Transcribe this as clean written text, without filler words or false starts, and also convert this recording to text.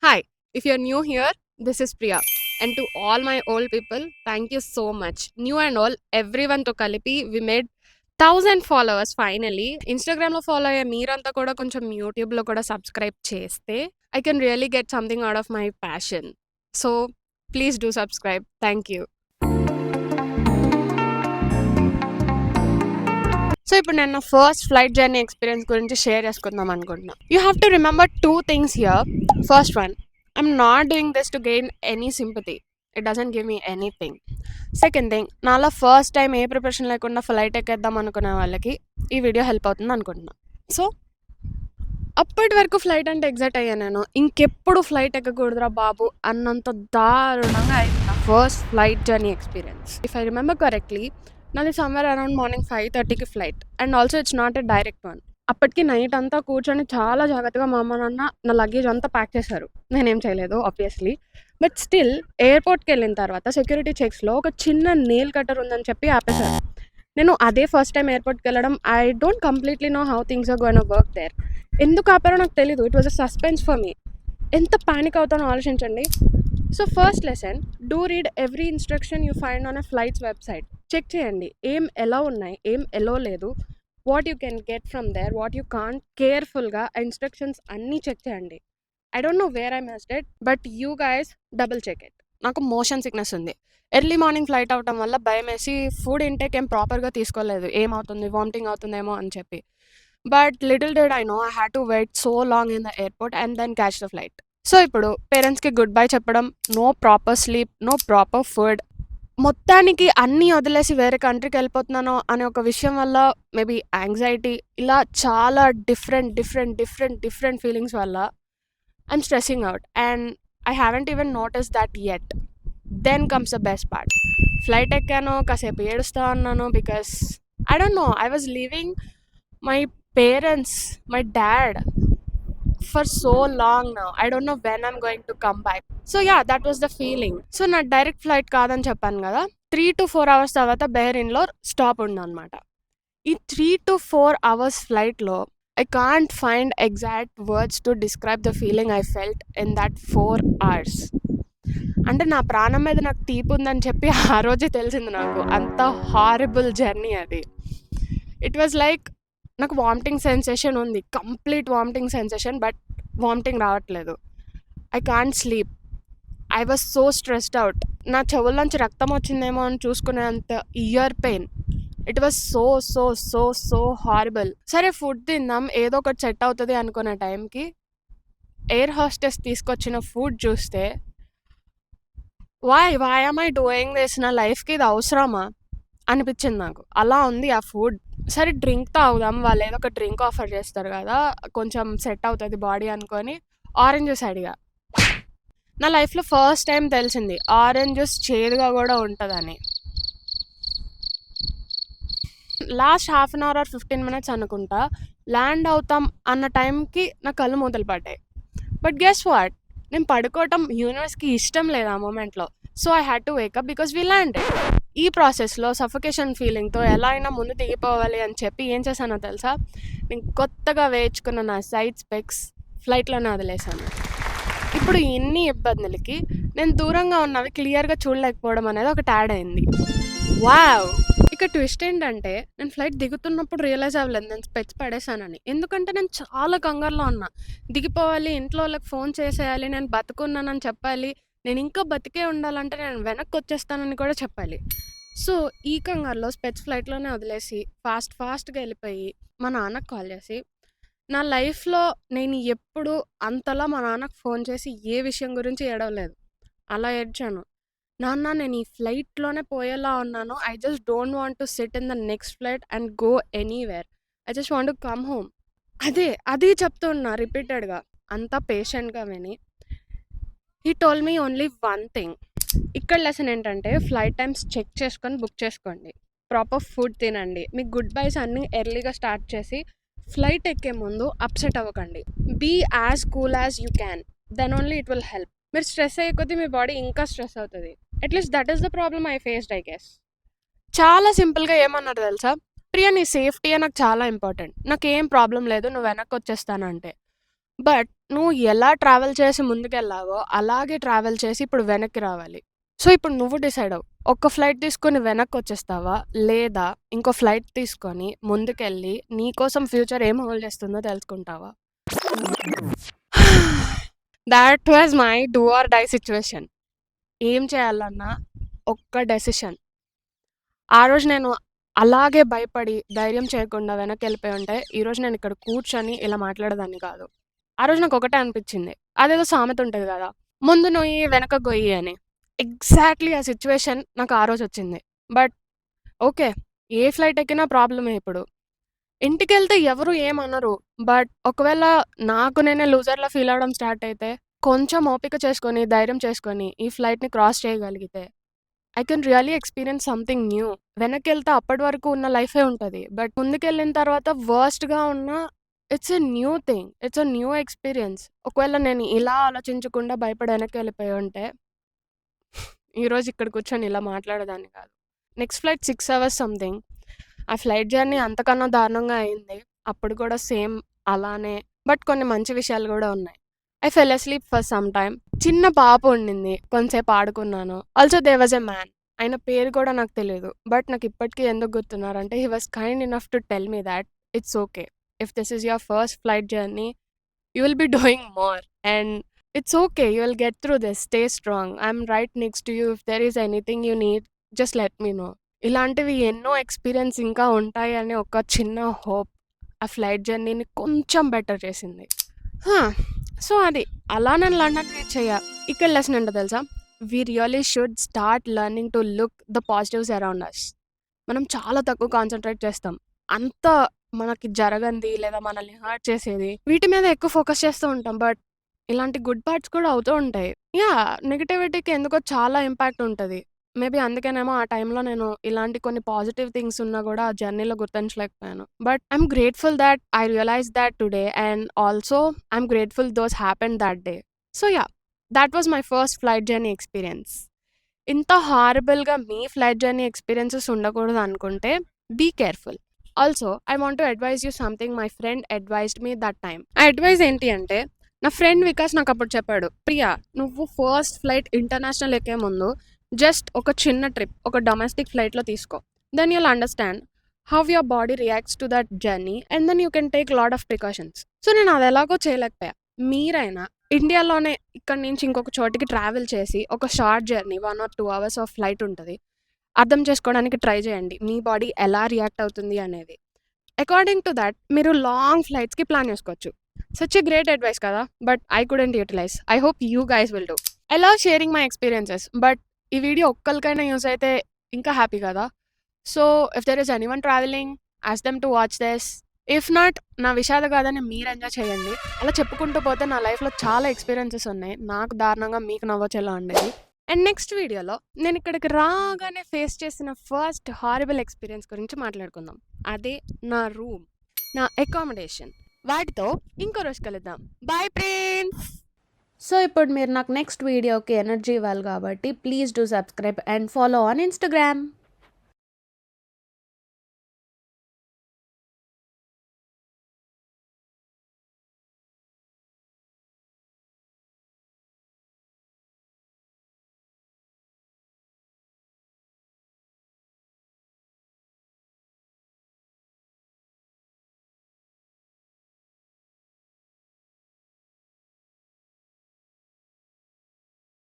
Hi, if you're new here, this is Priya. And to all my old people, thank you so much. New and all, everyone to కలిపి we made 1000 followers finally. Instagram లో follow అయ్యే మీరంతా కూడా కొంచెం YouTube లో కూడా subscribe చేస్తే I can really get something out of my passion. So please do subscribe. Thank you. So ఇప్పుడు నేను నా ఫస్ట్ ఫ్లైట్ జర్నీ ఎక్స్పీరియన్స్ గురించి షేర్ చేసుకుందాం అనుకుంటున్నా. You have to remember 2 things here. First one, I'm not doing this to gain any sympathy. It doesn't give me anything. Second thing, నాలో first time ఏ preparation లేకుండా flight ఎక్కేద్దాం అనుకునే వాళ్ళకి ఈ video help అవుతుంది అనుకుంటున్నా. సో అప్పటి వరకు ఫ్లైట్ అంటే ఎగ్జైట్ అయ్యాను నేను. ఇంకెప్పుడు ఫ్లైట్ ఎక్కకూడదురా బాబు అన్నంత దారుణంగా అయింది నా first flight journey experience. If I remember correctly, నాది సమ్వేర్ అరౌండ్ మార్నింగ్ 5:30కి flight. And also it's not a direct one. అప్పటికి నైట్ అంతా కూర్చొని చాలా జాగ్రత్తగా మా అమ్మ నాన్న నా లగేజ్ అంతా ప్యాక్ చేశారు. నేనేం చేయలేదు ఆబ్వియస్లీ. బట్ స్టిల్ ఎయిర్పోర్ట్కి వెళ్ళిన తర్వాత సెక్యూరిటీ చెక్స్లో ఒక చిన్న నెయిల్ కటర్ ఉందని చెప్పి ఆపేశారు. నేను అదే ఫస్ట్ టైం ఎయిర్పోర్ట్కి వెళ్ళడం. I don't completely know how things are going to work there. ఎందుకు ఆపారో నాకు తెలీదు. It was a suspense for me. ఎంత ప్యానిక్ అవుతానో ఆలోచించండి. So first lesson, do read every instruction you find on a flights website. Check చేయండి ఏం ఎలా ఉన్నాయి, ఏం ఎలా లేదు, what you can get from there, what you can't. కేర్ఫుల్గా ఇన్స్ట్రక్షన్స్ అన్నీ చెక్ చేయండి. I don't know where I missed it, but you guys double check it. నాకు మోషన్ సిక్నెస్ ఉంది. ఎర్లీ మార్నింగ్ ఫ్లైట్ అవటం వల్ల భయం వేసి ఫుడ్ ఇంటేక్ ఏం ప్రాపర్గా తీసుకోలేదు. ఏమవుతుంది, వామిటింగ్ అవుతుందేమో అని చెప్పి. But little did I know I had to wait so long in the airport and then catch the flight. So ఇప్పుడు పేరెంట్స్కి గుడ్ బై చెప్పడం, no proper sleep, no proper food, మొత్తానికి అన్నీ వదిలేసి వేరే కంట్రీకి వెళ్ళిపోతున్నాను అనే ఒక విషయం వల్ల మేబీ యాంగ్జైటీ, ఇలా చాలా డిఫరెంట్ ఫీలింగ్స్ వల్ల I'm stressing out and I haven't even notice that yet. Then comes the best part. Flight ఎక్కాను, కాసేపు ఏడుస్తా ఉన్నాను because I don't know, I was leaving my parents, my dad for so long now. I don't know when I'm going to come back. So yeah, that was the feeling. So నా direct flight కాదని చెప్పాను కదా, 3 to 4 hours తర్వాత బెహ్రెయిన్లో stop ఉందన్నమాట. ఈ 3 to 4 hours ఫ్లైట్లో I can't find exact words to describe the feeling I felt in that 4 hours. అంటే నా ప్రాణం మీద నాకు తీపి ఉందని చెప్పి ఆ రోజే తెలిసింది నాకు. అంత హారబుల్ జర్నీ అది. ఇట్ వాజ్ లైక్ నాకు వామిటింగ్ సెన్సేషన్ ఉంది, complete vomiting sensation, but vomiting రావట్లేదు. I can't sleep. I was so stressed out. నా చెవుల్లోంచి రక్తం వచ్చిందేమో అని చూసుకునేంత ear pain. It was so so so so horrible. సరే ఫుడ్ తిందాం, ఏదో ఒకటి సెట్ అవుతుంది అనుకునే టైంకి ఎయిర్ హోస్టెస్ తీసుకొచ్చిన ఫుడ్ చూస్తే why am I doing this, నా లైఫ్కి ఇది అవసరమా అనిపించింది నాకు. అలా ఉంది ఆ ఫుడ్. సరే డ్రింక్ తాగుదాం, వాళ్ళు ఏదో ఒక డ్రింక్ ఆఫర్ చేస్తారు కదా, కొంచెం సెట్ అవుతుంది బాడీ అనుకొని ఆరెంజ్ జ్యూస్ అడిగా. నా లైఫ్లో ఫస్ట్ టైం తెలిసింది ఆరెంజ్ జ్యూస్ చేదుగా కూడా ఉంటుందని. Last half an hour or 15 minutes అనుకుంటా ల్యాండ్ అవుతాం అన్న టైంకి నా కళ్ళు మూతలు పడ్డాయి. బట్ గెస్ వాట్, నేను పడుకోవటం యూనివర్స్కి ఇష్టం లేదు ఆ మూమెంట్లో. So I had to wake up because we landed. ఈ ప్రాసెస్లో సఫికేషన్ ఫీలింగ్తో ఎలా అయినా ముందు దిగిపోవాలి అని చెప్పి ఏం చేశానో తెలుసా, నేను కొత్తగా వేయించుకున్న నా సైడ్ స్పెక్స్ ఫ్లైట్లోనే వదిలేశాను. ఇప్పుడు ఇన్ని ఇబ్బందులకి నేను దూరంగా ఉన్నవి క్లియర్గా చూడలేకపోవడం అనేది ఒకటి యాడ్ అయింది. వావ్! ఇక ట్విస్ట్ ఏంటంటే, నేను ఫ్లైట్ దిగుతున్నప్పుడు రియలైజ్ అవ్వలేదు నేను స్పెక్స్ పడేశానని. ఎందుకంటే నేను చాలా కంగారులో ఉన్నా. దిగిపోవాలి, ఇంట్లో వాళ్ళకి ఫోన్ చేసేయాలి, నేను బతుకున్నానని చెప్పాలి, నేను ఇంకా బతికే ఉండాలంటే నేను వెనక్కి వచ్చేస్తానని కూడా చెప్పాలి. సో ఈ కంగారులో స్పెక్స్ ఫ్లైట్లోనే వదిలేసి ఫాస్ట్గా వెళ్ళిపోయి మా నాన్నకు కాల్ చేసి, నా లైఫ్లో నేను ఎప్పుడు అంతలా మా నాన్నకు ఫోన్ చేసి ఏ విషయం గురించి ఏడవలేదు. అలా ఏడ్చాను. నాన్న, నేను ఈ ఫ్లైట్లోనే పోయేలా ఉన్నాను. I just don't want to SIT in the next flight and go anywhere. I just want to come home. అదే చెప్తున్నా రిపీటెడ్గా. అంతా పేషెంట్గా విని he told me only one thing. ఇక్కడ లెసన్ ఏంటంటే, ఫ్లైట్ టైమ్స్ చెక్ చేసుకొని బుక్ చేసుకోండి, ప్రాపర్ ఫుడ్ తినండి, మీ గుడ్ బైస్ అన్నీ ఎర్లీగా స్టార్ట్ చేసి ఫ్లైట్ ఎక్కే ముందు అప్సెట్ అవ్వకండి. Be as cool as you can, then only it will help. మీరు స్ట్రెస్ అయ్యే కొద్దీ మీ బాడీ ఇంకా స్ట్రెస్ అవుతుంది. At least that is the problem I faced I guess. చాలా సింపుల్గా ఏమన్నారు తెలుసా, ప్రియా నీ సేఫ్టీ నాకు చాలా ఇంపార్టెంట్, నాకు ఏం ప్రాబ్లం లేదు, నువ్వు వెనక్కి వచ్చేస్తానంటే. బట్ నువ్వు ఎలా ట్రావెల్ చేసి ముందుకెళ్ళావో, అలాగే ట్రావెల్ చేసి ఇప్పుడు వెనక్కి రావాలి. సో, ఇప్పుడు నువ్వు డిసైడ్ అవ్వు. ఒక్క ఫ్లైట్ తీసుకొని వెనక్కొచ్చేస్తావా? లేదా ఇంకో ఫ్లైట్ తీసుకొని ముందుకెళ్ళి నీకోసం ఫ్యూచర్ ఏం హోల్డ్ చేస్తుందో తెలుసుకుంటావా? That was my do or die situation. ఏం చేయాలన్నా ఒక్క డెసిషన్. ఆ రోజు నేను అలాగే భయపడి, ధైర్యం చేయకుండా వెనక్కెళ్ళిపోయి ఉంటే, ఈరోజు నేను ఇక్కడ కూర్చొని ఇలా మాట్లాడేదాన్ని కాదు. ఆ రోజు నాకొకటే అనిపిచ్చింది. అదేదో సామెత ఉంటది గదా! ముందు నొయ్యి వెనక గొయ్యి అని. ఎగ్జాక్ట్‌లీ ఆ సిట్యుయేషన్ నాకు ఆ రోజొచ్చింది. But okay. ఏ ఫ్లైట్ ఎక్కినా ప్రాబ్లమే ఇప్పుడు. ఇంటికెళ్తే ఎవరు ఏమనరు. బట్ ఒకవేళ నాకు నేనే లూజర్‌లా ఫీల్ అవ్వడం స్టార్ట్ అయితే, కొంచెం ఓపిక చేసుకొని, ధైర్యం చేసుకొని, ఈ ఫ్లైట్‌ని క్రాస్ చేయగలిగితే, I can really experience something new. వెనక్కెళ్తే అప్పటి వరకు ఉన్న లైఫే ఉంటది. బట్ ముందుకెళ్ళిన తర్వాత వర్స్ట్‌గా ఉన్నా it's a new thing. It's a new experience. ఒకవేళ నేను ఇలా ఆలోచించకుండా భయపడి వెనక్కెళ్ళిపోయి ఉంటే, ఈరోజు ఇక్కడ కూర్చొని ఇలా మాట్లాడేదాన్ని కాదు. Next flight 6 hours something. ఆ ఫ్లైట్ జర్నీ అంతకన్నా దారుణంగా అయింది. అప్పుడు కూడా సేమ్ అలానే. బట్ కొన్ని మంచి విషయాలు గూడా ఉన్నాయి. I fell asleep for some time. చిన్న పాప ఉండింది. కొంసేపు ఆడుకున్నాను. Also there was a man. ఆయన పేరు కూడా నాకు తెలీదు. బట్ నాకు ఇప్పటికి ఎందుకు గుర్తున్నారంటే he was kind enough to tell me that it's okay. If this is your first flight journey, you will be doing more and it's okay. You will get through this. Stay strong. I'm right next to you. If there is anything you need just let me know. ఇలాంటివి ఎన్నో experience ఇంకా ఉంటాయి అనే ఒక చిన్న hope ఆ flight జర్నీని కొంచెం బెటర్ చేసింది. హా! సో, అది. అలా నేను లండన్ రీచ్ అయ్యా. ఇక్కడ లెసన్ ఏంటో తెలుసా? We really should start learning to look the positives around us. మనం చాలా తక్కువ కాన్సంట్రేట్ చేస్తాం. అంతా మనకి జరగంది లేదా మనల్ని హర్ట్ చేసేది వీటి మీద ఎక్కువ ఫోకస్ చేస్తూ ఉంటాం. బట్ ఇలాంటి గుడ్ పార్ట్స్ కూడా అవుతూ ఉంటాయి. యాహ్! నెగటివిటీకి ఎందుకో చాలా ఇంపాక్ట్ ఉంటది. మేబీ అందుకేనేమో ఆ టైంలో నేను ఇలాంటి కొన్ని పాజిటివ్ థింగ్స్ ఉన్నా గూడా ఆ జర్నీలో గుర్తించలేకపోయాను. But I'm grateful that I realised that today and also I'm grateful those happened that day. So yeah! That was my first flight journey experience. ఇంత హారబుల్‌గా మీ ఫ్లైట్ జర్నీ ఎక్స్‌పీరియన్సెస్ ఉండకూడదు అనుకుంటే be careful. Also I want to advise you something my friend advised me that time. ఆ advice ఏంటి అంటే నా friend Vikas నాకప్పుడు చెప్పాడు. ప్రియా, నువ్వు ఫస్ట్ ఫ్లైట్ ఇంటర్నేషనల్ ఎక్కే ముందు జస్ట్ ఒక చిన్న ట్రిప్ ఒక డొమెస్టిక్ ఫ్లైట్‌లో తీసుకో. Then you'll understand how your body reacts to that journey and then you can take lot of precautions. So నేను అది ఎలాగో చేయలేకపోయా. మీరైనా ఇండియాలోనే ఇక్కడి నుంచి ఇంకొక చోటికి ట్రావెల్ చేసి ఒక short journey 1 or 2 hours of flight ఉంటది. అర్థం చేసుకోవడానికి ట్రై చేయండి. మీ బాడీ ఎలా రియాక్ట్ అవుతుంది అనేది. అకార్డింగ్ టు థట్ మీరు లాంగ్ ఫ్లైట్స్‌కి ప్లాన్ చేసుకోవచ్చు. సచ్ ఎ గ్రేట్ అడ్వైస్ కదా! But I couldn't utilize. I hope you guys will do. I love sharing my experiences. But ఈ వీడియో ఒక్కళ్ళకైనా యూజ్ అయితే ఇంకా హ్యాపీ కదా! So, if there is anyone travelling ask them to watch this. If not నా విషాద గాథని మీరు enjoy చేయండి. అలా చెప్పుకుంటూ పోతే నా లైఫ్‌లో చాలా ఎక్స్‌పీరియన్సెస్ ఉన్నాయి. నాకు దారుణంగా మీకు నవ్వొచ్చేలా ఉండేవి. అండ్ నెక్స్ట్ వీడియోలో నేను ఇక్కడికి రాగానే ఫేస్ చేసిన ఫస్ట్ హారబుల్ ఎక్స్‌పీరియన్స్ గురించి మాట్లాడుకుందాం. అదే నా రూమ్, నా అకామిడేషన్. వాటితో ఇంకో రోజు కలుద్దాం. Bye friends. సో ఇప్పుడు మీరు నాకు నెక్స్ట్ వీడియోకి ఎనర్జీ ఇవ్వాలి కాబట్టి please do subscribe and follow on Instagram.